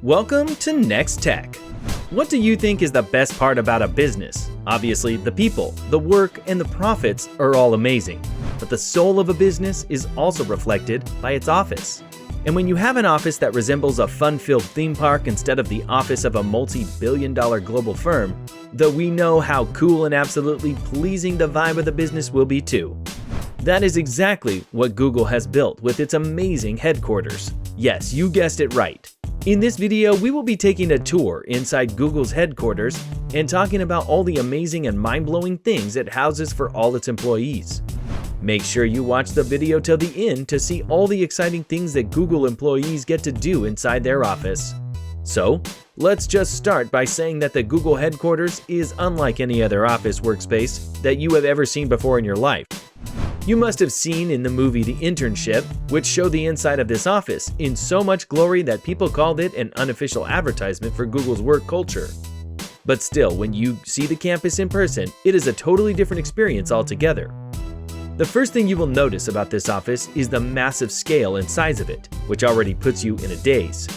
Welcome to Next Tech. What do you think is the best part about a business? Obviously, the people, the work, and the profits are all amazing. But the soul of a business is also reflected by its office. And when you have an office that resembles a fun-filled theme park instead of the office of a multi-billion-dollar global firm, though we know how cool and absolutely pleasing the vibe of the business will be too. That is exactly what Google has built with its amazing headquarters. Yes, you guessed it right. In this video, we will be taking a tour inside Google's headquarters and talking about all the amazing and mind-blowing things it houses for all its employees. Make sure you watch the video till the end to see all the exciting things that Google employees get to do inside their office. So, let's just start by saying that the Google headquarters is unlike any other office workspace that you have ever seen before in your life. You must have seen in the movie The Internship, which showed the inside of this office in so much glory that people called it an unofficial advertisement for Google's work culture. But still, when you see the campus in person, it is a totally different experience altogether. The first thing you will notice about this office is the massive scale and size of it, which already puts you in a daze.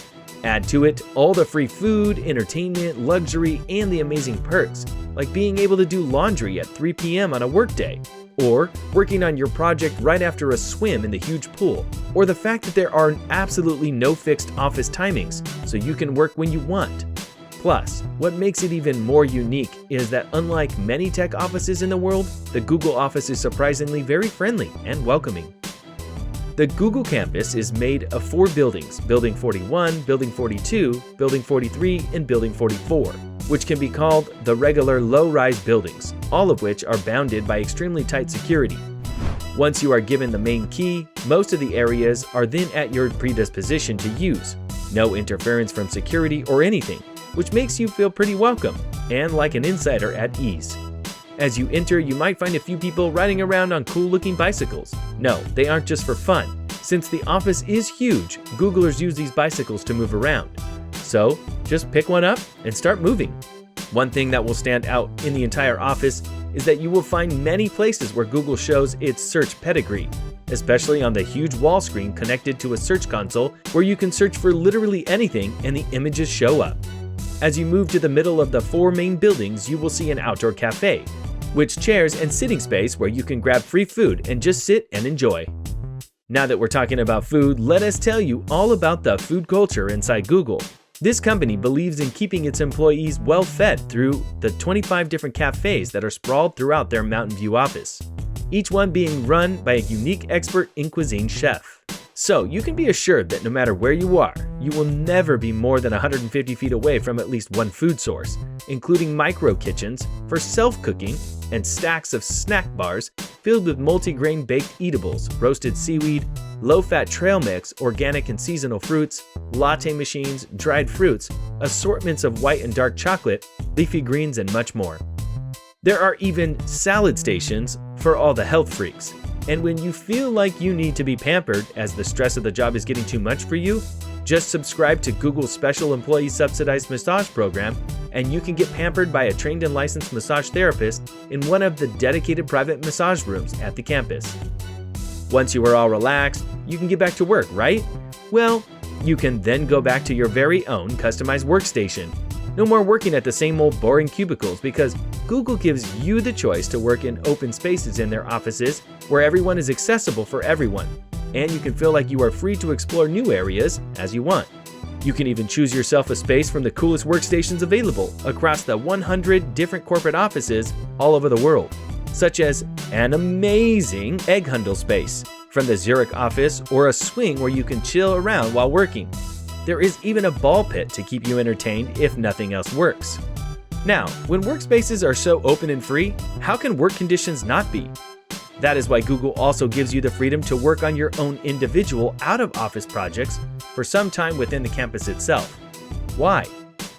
Add to it all the free food, entertainment, luxury, and the amazing perks, like being able to do laundry at 3 p.m. on a workday, or working on your project right after a swim in the huge pool, or the fact that there are absolutely no fixed office timings, so you can work when you want. Plus, what makes it even more unique is that unlike many tech offices in the world, the Google office is surprisingly very friendly and welcoming. The Google campus is made of 4 buildings, Building 41, Building 42, Building 43, and Building 44, which can be called the regular low-rise buildings, all of which are bounded by extremely tight security. Once you are given the main key, most of the areas are then at your predisposition to use. No interference from security or anything, which makes you feel pretty welcome and like an insider at ease. As you enter, you might find a few people riding around on cool-looking bicycles. No, they aren't just for fun. Since the office is huge, Googlers use these bicycles to move around. So, just pick one up and start moving. One thing that will stand out in the entire office is that you will find many places where Google shows its search pedigree, especially on the huge wall screen connected to a search console where you can search for literally anything and the images show up. As you move to the middle of the 4 main buildings, you will see an outdoor cafe, with chairs and sitting space where you can grab free food and just sit and enjoy. Now that we're talking about food, let us tell you all about the food culture inside Google. This company believes in keeping its employees well-fed through the 25 different cafes that are sprawled throughout their Mountain View office, each one being run by a unique expert in cuisine chef. So you can be assured that no matter where you are, you will never be more than 150 feet away from at least one food source, including micro kitchens for self-cooking and stacks of snack bars filled with multi-grain baked eatables, roasted seaweed, low-fat trail mix, organic and seasonal fruits, latte machines, dried fruits, assortments of white and dark chocolate, leafy greens, and much more. There are even salad stations for all the health freaks. And when you feel like you need to be pampered as the stress of the job is getting too much for you, just subscribe to Google's special employee subsidized massage program and you can get pampered by a trained and licensed massage therapist in one of the dedicated private massage rooms at the campus. Once you are all relaxed, you can get back to work, right? Well, you can then go back to your very own customized workstation. No more working at the same old boring cubicles because Google gives you the choice to work in open spaces in their offices where everyone is accessible for everyone, and you can feel like you are free to explore new areas as you want. You can even choose yourself a space from the coolest workstations available across the 100 different corporate offices all over the world, such as an amazing egg handle space from the Zurich office or a swing where you can chill around while working. There is even a ball pit to keep you entertained if nothing else works. Now, when workspaces are so open and free, how can work conditions not be? That is why Google also gives you the freedom to work on your own individual out-of-office projects for some time within the campus itself. Why?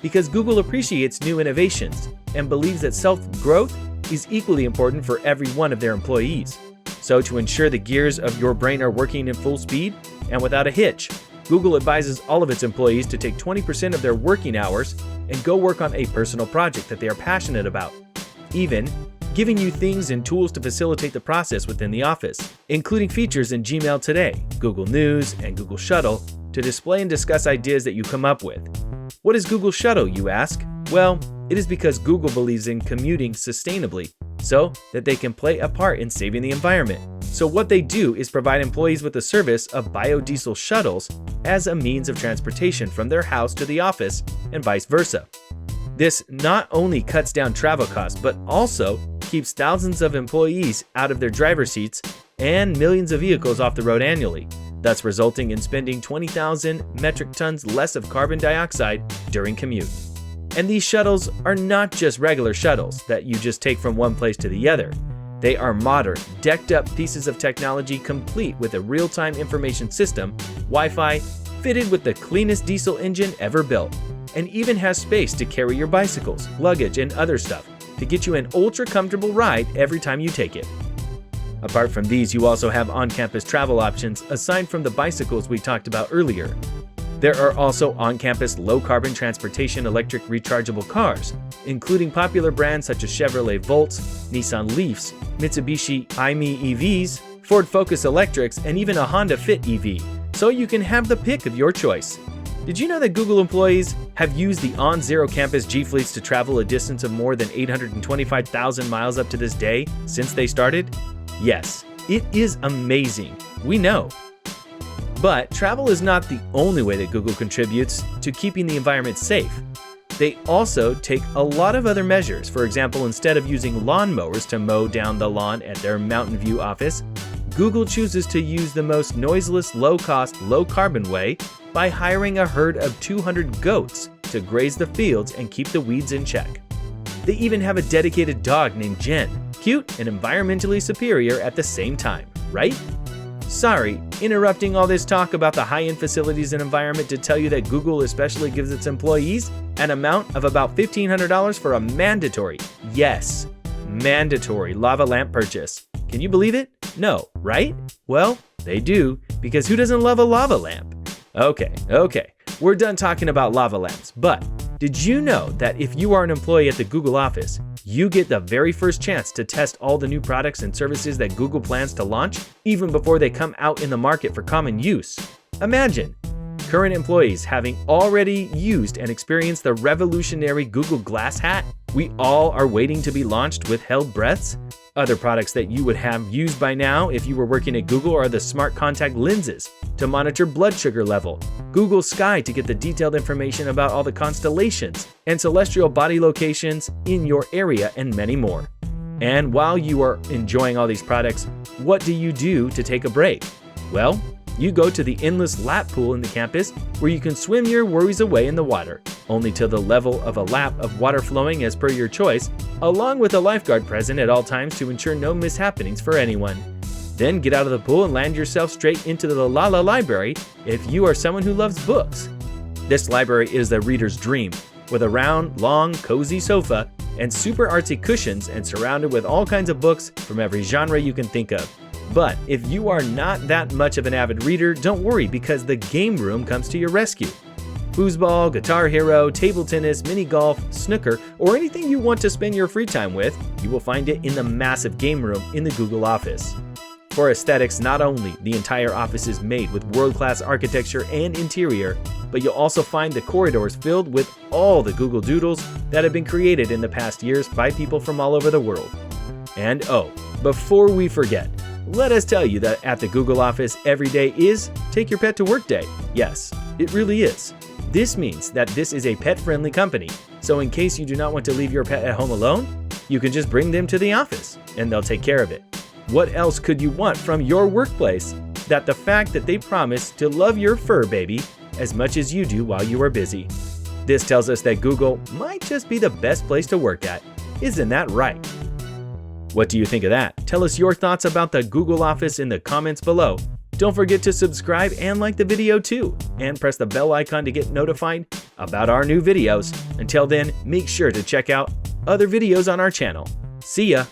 Because Google appreciates new innovations and believes that self-growth is equally important for every one of their employees. So to ensure the gears of your brain are working in full speed and without a hitch, Google advises all of its employees to take 20% of their working hours and go work on a personal project that they are passionate about, even giving you things and tools to facilitate the process within the office, including features in Gmail Today, Google News, and Google Shuttle to display and discuss ideas that you come up with. What is Google Shuttle, you ask? Well, it is because Google believes in commuting sustainably so that they can play a part in saving the environment. So what they do is provide employees with the service of biodiesel shuttles as a means of transportation from their house to the office and vice versa. This not only cuts down travel costs, but also keeps thousands of employees out of their driver's seats and millions of vehicles off the road annually, thus resulting in spending 20,000 metric tons less of carbon dioxide during commute. And these shuttles are not just regular shuttles that you just take from one place to the other. They are modern, decked-up pieces of technology complete with a real-time information system, Wi-Fi, fitted with the cleanest diesel engine ever built, and even has space to carry your bicycles, luggage, and other stuff to get you an ultra-comfortable ride every time you take it. Apart from these, you also have on-campus travel options aside from the bicycles we talked about earlier. There are also on-campus low-carbon transportation electric rechargeable cars, including popular brands such as Chevrolet Volts, Nissan Leafs, Mitsubishi i-Me EVs, Ford Focus Electrics, and even a Honda Fit EV, so you can have the pick of your choice. Did you know that Google employees have used the on-zero campus G fleets to travel a distance of more than 825,000 miles up to this day since they started? Yes, it is amazing. We know. But travel is not the only way that Google contributes to keeping the environment safe. They also take a lot of other measures. For example, instead of using lawnmowers to mow down the lawn at their Mountain View office, Google chooses to use the most noiseless, low-cost, low-carbon way by hiring a herd of 200 goats to graze the fields and keep the weeds in check. They even have a dedicated dog named Jen, cute and environmentally superior at the same time, right? Sorry, interrupting all this talk about the high-end facilities and environment to tell you that Google especially gives its employees an amount of about $1,500 for a mandatory, yes, mandatory lava lamp purchase. Can you believe it? No, right? Well, they do, because who doesn't love a lava lamp? Okay, we're done talking about lava lamps, but did you know that if you are an employee at the Google office, you get the very first chance to test all the new products and services that Google plans to launch, even before they come out in the market for common use? Imagine current employees having already used and experienced the revolutionary Google Glass hat we all are waiting to be launched with held breaths. Other products that you would have used by now if you were working at Google are the smart contact lenses to monitor blood sugar level, Google Sky to get the detailed information about all the constellations and celestial body locations in your area, and many more. And while you are enjoying all these products, what do you do to take a break? Well, you go to the endless lap pool in the campus where you can swim your worries away in the water, only to the level of a lap of water flowing as per your choice, along with a lifeguard present at all times to ensure no mishappenings for anyone. Then get out of the pool and land yourself straight into the Lala library if you are someone who loves books. This library is the reader's dream, with a round, long, cozy sofa and super artsy cushions and surrounded with all kinds of books from every genre you can think of. But if you are not that much of an avid reader, don't worry, because the game room comes to your rescue. Foosball, Guitar Hero, table tennis, mini golf, snooker, or anything you want to spend your free time with, you will find it in the massive game room in the Google office. For aesthetics, not only the entire office is made with world-class architecture and interior, but you'll also find the corridors filled with all the Google Doodles that have been created in the past years by people from all over the world. And oh, before we forget, let us tell you that at the Google office, every day is Take Your Pet to Work Day. Yes, it really is. This means that this is a pet-friendly company, so in case you do not want to leave your pet at home alone, you can just bring them to the office, and they'll take care of it. What else could you want from your workplace that the fact that they promise to love your fur baby as much as you do while you are busy? This tells us that Google might just be the best place to work at. Isn't that right? What do you think of that? Tell us your thoughts about the Google office in the comments below. Don't forget to subscribe and like the video too, and press the bell icon to get notified about our new videos. Until then, make sure to check out other videos on our channel. See ya!